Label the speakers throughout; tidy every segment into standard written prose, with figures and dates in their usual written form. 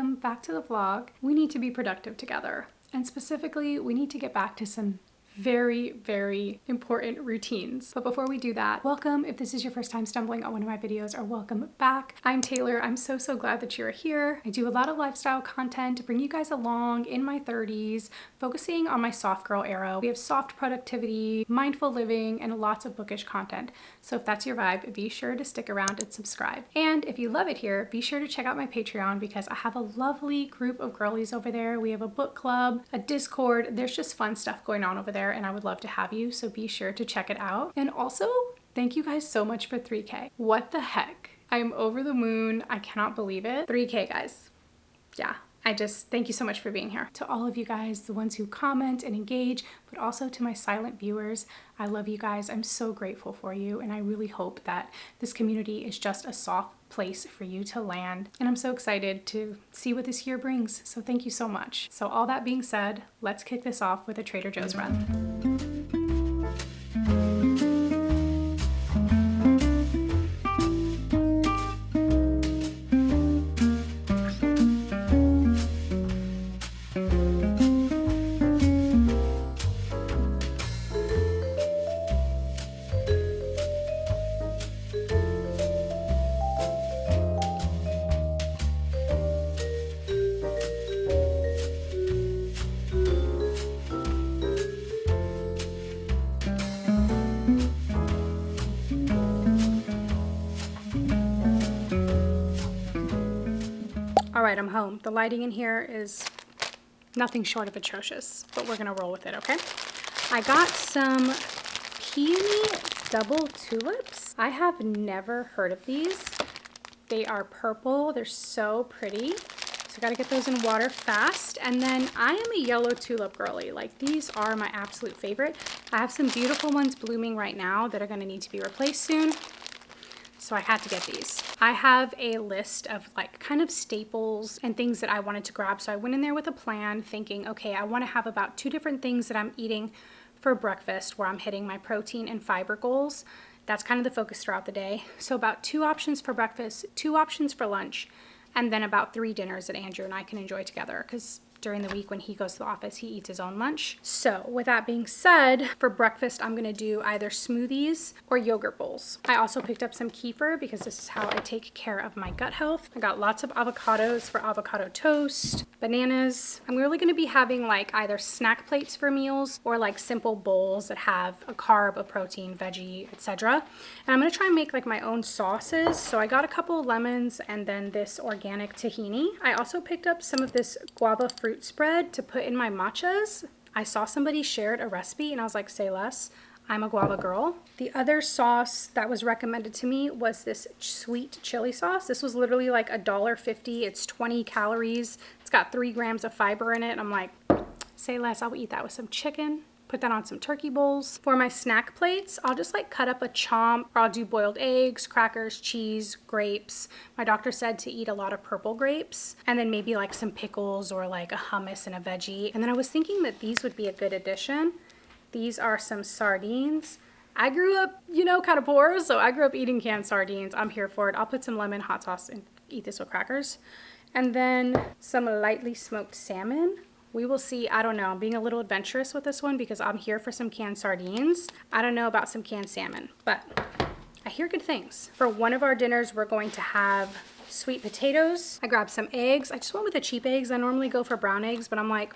Speaker 1: welcome back to the vlog. We need to be productive together. And specifically, we need to get back to some very, very important routines. But before we do that, welcome if this is your first time stumbling on one of my videos, or welcome back. I'm Taylor. I'm so glad that you're here. I do a lot of lifestyle content to bring you guys along in my 30s, focusing on my soft girl era. We have soft productivity, mindful living, and lots of bookish content. So if that's your vibe, be sure to stick around and subscribe. And if you love it here, be sure to check out my Patreon because I have a lovely group of girlies over there. We have a book club, a Discord. There's just fun stuff going on over there, and I would love to have you, so be sure to check it out. And also, thank you guys so much for 3K. What the heck? I am over the moon. I cannot believe it. 3K, guys. Yeah. Thank you so much for being here. To all of you guys, the ones who comment and engage, but also to my silent viewers, I love you guys. I'm so grateful for you, and I really hope that this community is just a soft place for you to land. And I'm so excited to see what this year brings. So thank you so much. So all that being said, let's kick this off with a Trader Joe's run. All right, I'm home. The lighting in here is nothing short of atrocious, but we're gonna roll with it, okay? I got some peony double tulips. I have never heard of these. They are purple. They're so pretty. So I gotta get those in water fast. And then I am a yellow tulip girly. Like, these are my absolute favorite. I have some beautiful ones blooming right now that are gonna need to be replaced soon. So I had to get these. I have a list of like kind of staples and things that I wanted to grab. So I went in there with a plan thinking, okay, I want to have about 2 different things that I'm eating for breakfast where I'm hitting my protein and fiber goals. That's kind of the focus throughout the day. So about 2 options for breakfast, 2 options for lunch, and then about 3 dinners that Andrew and I can enjoy together, because during the week when he goes to the office, he eats his own lunch. So with that being said, for breakfast, I'm gonna do either smoothies or yogurt bowls. I also picked up some kefir because this is how I take care of my gut health. I got lots of avocados for avocado toast, bananas. I'm really gonna be having like either snack plates for meals or like simple bowls that have a carb, a protein, veggie, etc. And I'm gonna try and make like my own sauces. So I got a couple of lemons and then this organic tahini. I also picked up some of this guava fruit spread to put in my matchas. I saw somebody shared a recipe and I was like, say less. I'm a guava girl. The other sauce that was recommended to me was this sweet chili sauce. This was literally like $1.50. It's 20 calories. It's got 3 grams of fiber in it. I'm like, say less. I'll eat that with some chicken. Put that on some turkey bowls. For my snack plates, I'll just like cut up a chomp, or I'll do boiled eggs, crackers, cheese, grapes. My doctor said to eat a lot of purple grapes, and then maybe like some pickles or like a hummus and a veggie. And then I was thinking that these would be a good addition. These are some sardines. I grew up, kind of poor, so I grew up eating canned sardines. I'm here for it. I'll put some lemon, hot sauce, and eat this with crackers. And then some lightly smoked salmon. We will see. I don't know. I'm being a little adventurous with this one because I'm here for some canned sardines. I don't know about some canned salmon, but I hear good things. For one of our dinners, we're going to have sweet potatoes. I grabbed some eggs. I just went with the cheap eggs. I normally go for brown eggs, but I'm like,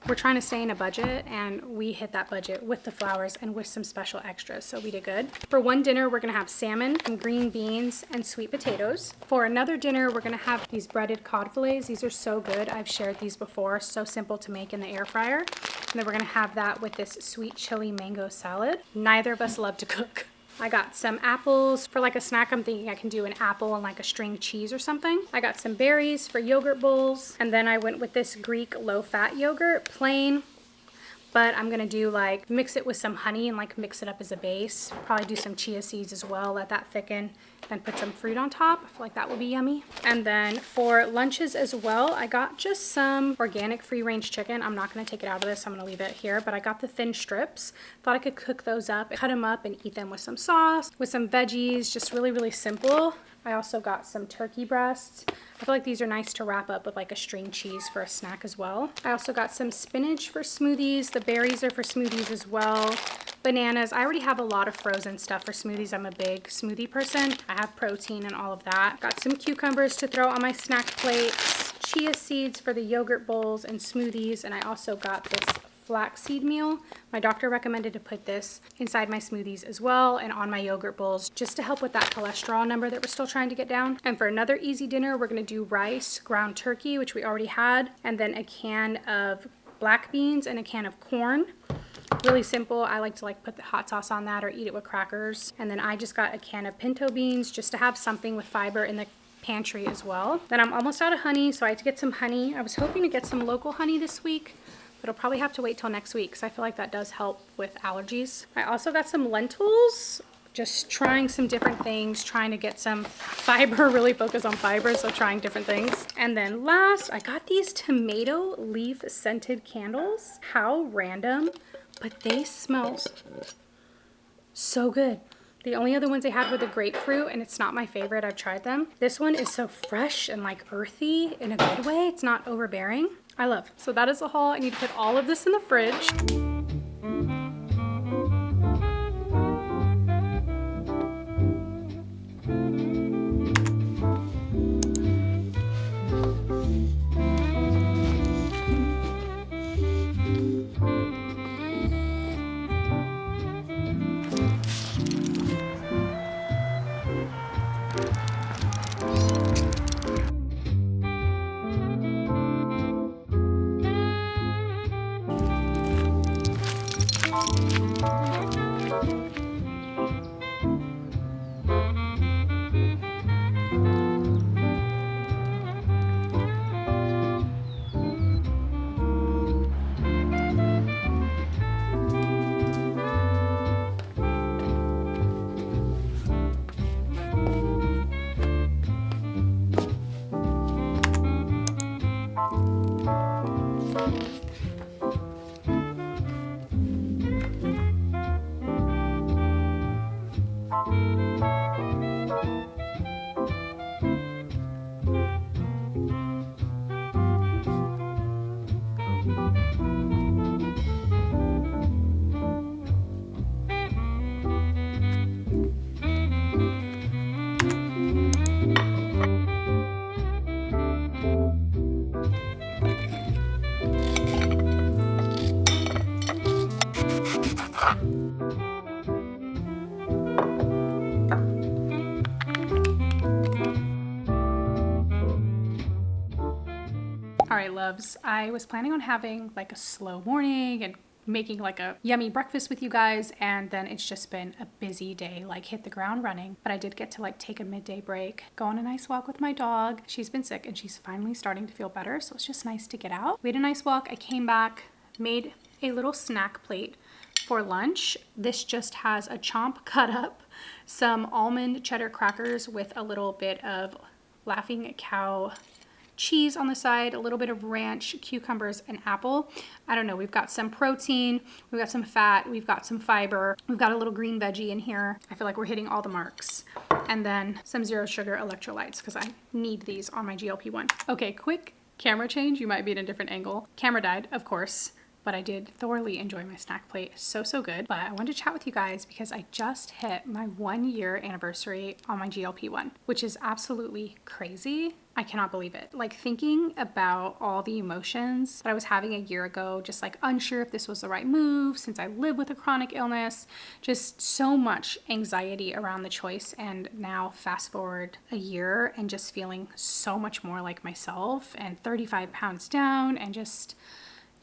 Speaker 1: we're trying to stay in a budget, and we hit that budget with the flowers and with some special extras, so we did good. For one dinner, we're gonna have salmon, some green beans, and sweet potatoes. For another dinner, we're gonna have these breaded cod fillets. These are so good. I've shared these before. So simple to make in the air fryer. And then we're gonna have that with this sweet chili mango salad. Neither of us love to cook. I got some apples for like a snack. I'm thinking I can do an apple and like a string cheese or something. I got some berries for yogurt bowls. And then I went with this Greek low-fat yogurt, plain. But I'm gonna do like, mix it with some honey and like mix it up as a base. Probably do some chia seeds as well, let that thicken. Then put some fruit on top. I feel like that would be yummy. And then for lunches as well, I got just some organic free-range chicken. I'm not gonna take it out of this, I'm gonna leave it here, but I got the thin strips. Thought I could cook those up, cut them up and eat them with some sauce, with some veggies, just really, really simple. I also got some turkey breasts. I feel like these are nice to wrap up with like a string cheese for a snack as well. I also got some spinach for smoothies. The berries are for smoothies as well. Bananas. I already have a lot of frozen stuff for smoothies. I'm a big smoothie person. I have protein and all of that. Got some cucumbers to throw on my snack plates. Chia seeds for the yogurt bowls and smoothies. And I also got this flaxseed meal. My doctor recommended to put this inside my smoothies as well and on my yogurt bowls just to help with that cholesterol number that we're still trying to get down. And for another easy dinner, we're going to do rice, ground turkey, which we already had, and then a can of black beans and a can of corn. Really simple. I like to put the hot sauce on that or eat it with crackers. And then I just got a can of pinto beans just to have something with fiber in the pantry as well. Then I'm almost out of honey, so I had to get some honey. I was hoping to get some local honey this week, but I'll probably have to wait till next week because I feel like that does help with allergies. I also got some lentils, just trying some different things, trying to get some fiber, really focus on fiber, so trying different things. And then last, I got these tomato leaf scented candles. How random, but they smell so good. The only other ones I had were the grapefruit, and it's not my favorite. I've tried them. This one is so fresh and like earthy in a good way. It's not overbearing. I love. So that is the haul. I need to put all of this in the fridge. All right, loves, I was planning on having like a slow morning and making like a yummy breakfast with you guys, and then it's just been a busy day, like hit the ground running. But I did get to like take a midday break, go on a nice walk with my dog. She's been sick and she's finally starting to feel better, so it's just nice to get out. We had a nice walk. I came back, made a little snack plate for lunch. This just has a chomp cut up, some almond cheddar crackers with a little bit of Laughing Cow cheese on the side, a little bit of ranch, cucumbers, and apple. I don't know, we've got some protein, we've got some fat, we've got some fiber, we've got a little green veggie in here. I feel like we're hitting all the marks. And then some zero sugar electrolytes because I need these on my GLP-1. Okay, quick camera change. You might be in a different angle. Camera died, of course, but I did thoroughly enjoy my snack plate. So good. But I wanted to chat with you guys because I just hit my 1-year anniversary on my GLP-1, which is absolutely crazy. I cannot believe it. Like thinking about all the emotions that I was having a year ago, just like unsure if this was the right move since I live with a chronic illness, just so much anxiety around the choice. And now fast forward a year and just feeling so much more like myself and 35 pounds down and just,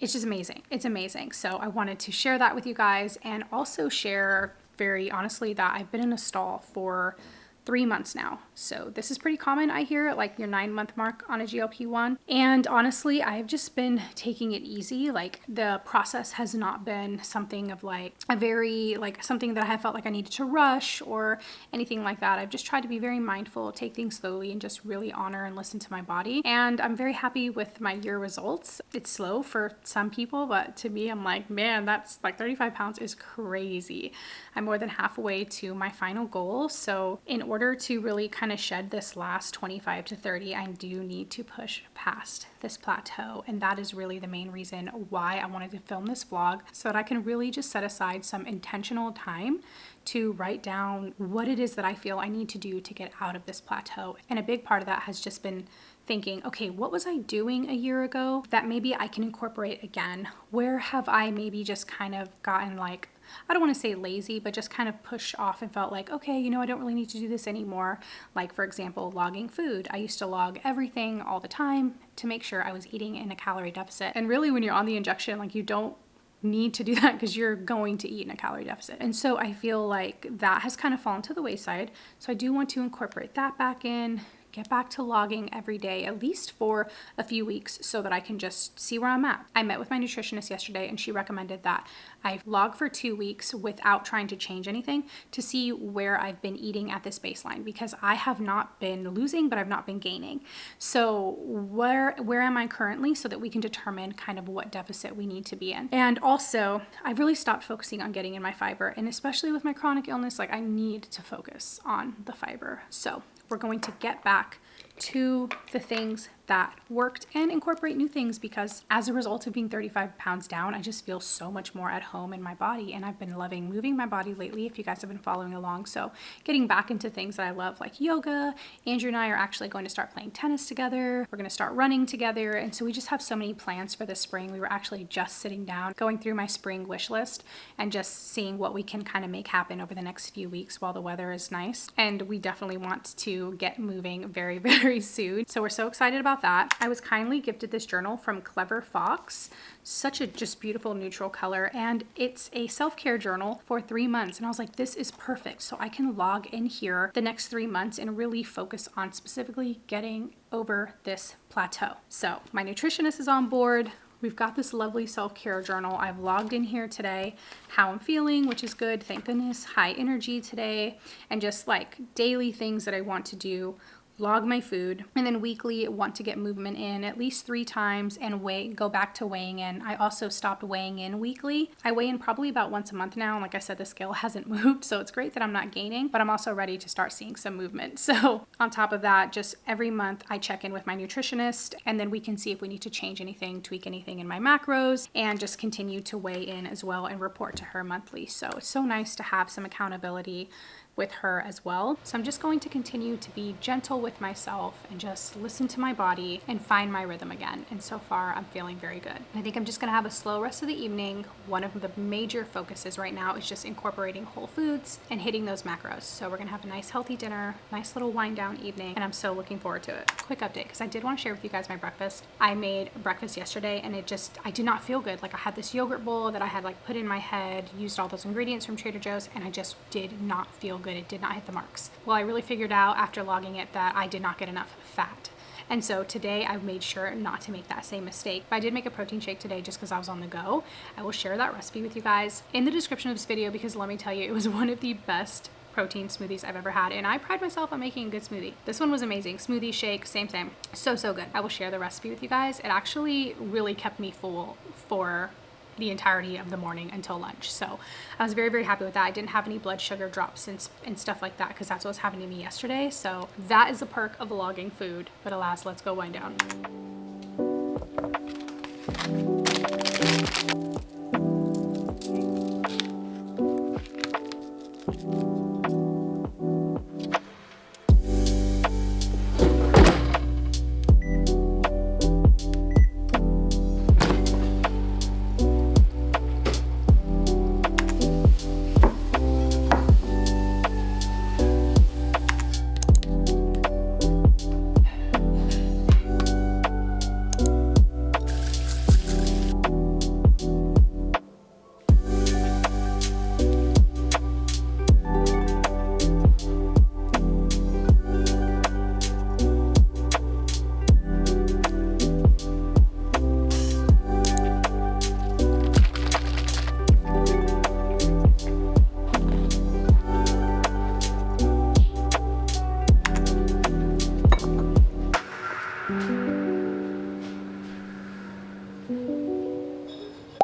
Speaker 1: it's just amazing. It's amazing. So I wanted to share that with you guys and also share very honestly that I've been in a stall for 3 months now. So this is pretty common, I hear, like your 9-month mark on a GLP-1. And honestly, I've just been taking it easy. Like the process has not been something of like a very, like something that I have felt like I needed to rush or anything like that. I've just tried to be very mindful, take things slowly and just really honor and listen to my body. And I'm very happy with my year results. It's slow for some people, but to me, I'm like, man, that's like 35 pounds is crazy. I'm more than halfway to my final goal. So in order to really kind kind of shed this last 25 to 30, I do need to push past this plateau. And that is really the main reason why I wanted to film this vlog, so that I can really just set aside some intentional time to write down what it is that I feel I need to do to get out of this plateau. And a big part of that has just been thinking, okay, what was I doing a year ago that maybe I can incorporate again? Where have I maybe just kind of gotten like, I don't want to say lazy, but just kind of pushed off and felt like, okay, you know, I don't really need to do this anymore. Like, for example, logging food. I used to log everything all the time to make sure I was eating in a calorie deficit. And really, when you're on the injection, like, you don't need to do that because you're going to eat in a calorie deficit. And so I feel like that has kind of fallen to the wayside. So I do want to incorporate that back in, get back to logging every day, at least for a few weeks, so that I can just see where I'm at. I met with my nutritionist yesterday and she recommended that I log for 2 weeks without trying to change anything to see where I've been eating at this baseline, because I have not been losing, but I've not been gaining. So where am I currently, so that we can determine kind of what deficit we need to be in. And also, I've really stopped focusing on getting in my fiber, and especially with my chronic illness, like, I need to focus on the fiber. So we're going to get back to the things that worked and incorporate new things, because as a result of being 35 pounds down, I just feel so much more at home in my body, and I've been loving moving my body lately, if you guys have been following along. So getting back into things that I love, like yoga. Andrew and I are actually going to start playing tennis together. We're going to start running together, and so we just have so many plans for this spring. We were actually just sitting down going through my spring wish list and just seeing what we can kind of make happen over the next few weeks while the weather is nice, and we definitely want to get moving very, very soon. So we're so excited about that. I was kindly gifted this journal from Clever Fox. Such a just beautiful neutral color, and it's a self-care journal for 3 months, and I was like, this is perfect. So I can log in here the next 3 months and really focus on specifically getting over this plateau. So my nutritionist is on board. We've got this lovely self-care journal. I've logged in here today, how I'm feeling, which is good, thank goodness. High energy today, and just like daily things that I want to do. Log my food, and then weekly want to get movement in at least 3 times and go back to weighing in. I also stopped weighing in weekly. I weigh in probably about once a month now, and like I said, the scale hasn't moved, so it's great that I'm not gaining, but I'm also ready to start seeing some movement. So on top of that, just every month I check in with my nutritionist, and then we can see if we need to change anything, tweak anything in my macros, and just continue to weigh in as well and report to her monthly. So it's so nice to have some accountability with her as well. So I'm just going to continue to be gentle with myself and just listen to my body and find my rhythm again. And so far, I'm feeling very good. I think I'm just gonna have a slow rest of the evening. One of the major focuses right now is just incorporating whole foods and hitting those macros. So we're gonna have a nice healthy dinner, nice little wind down evening, and I'm so looking forward to it. Quick update, because I did want to share with you guys my breakfast. I made breakfast yesterday and I did not feel good. Like, I had this yogurt bowl that I had like put in my head, used all those ingredients from Trader Joe's, and I just did not feel good. It did not hit the marks. Well, I really figured out after logging it that I did not get enough fat. And so today I made sure not to make that same mistake. But I did make a protein shake today just because I was on the go. I will share that recipe with you guys in the description of this video, because let me tell you, it was one of the best protein smoothies I've ever had, and I pride myself on making a good smoothie. This one was amazing. Smoothie, shake, same. So good. I will share the recipe with you guys. It actually really kept me full for the entirety of the morning until lunch. So I was very, very happy with that. I didn't have any blood sugar drops and stuff like that, because that's what was happening to me yesterday. So that is a perk of logging food. But alas, let's go wind down.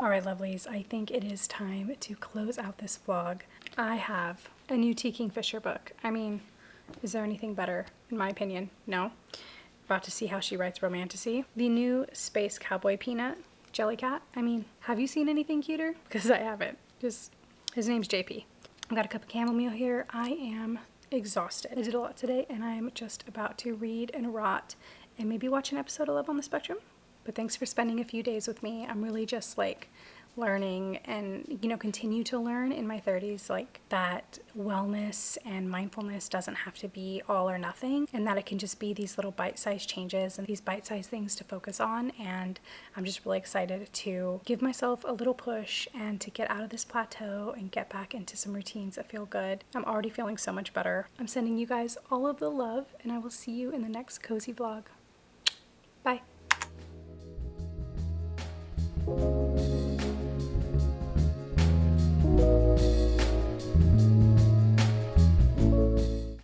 Speaker 1: Alright, lovelies, I think it is time to close out this vlog. I have a new T. Kingfisher book. I mean, Is there anything better, in my opinion? No. About to see how she writes romantasy. The new Space Cowboy Peanut Jellycat. I mean, have you seen anything cuter? Because I haven't. Just, his name's JP. I've got a cup of chamomile here. I am exhausted. I did a lot today and I'm just about to read and rot and maybe watch an episode of Love on the Spectrum. But thanks for spending a few days with me. I'm really just like learning and, you know, continue to learn in my 30s, like that wellness and mindfulness doesn't have to be all or nothing, and that it can just be these little bite-sized changes and these bite-sized things to focus on. And I'm just really excited to give myself a little push and to get out of this plateau and get back into some routines that feel good. I'm already feeling so much better. I'm sending you guys all of the love and I will see you in the next cozy vlog. Bye.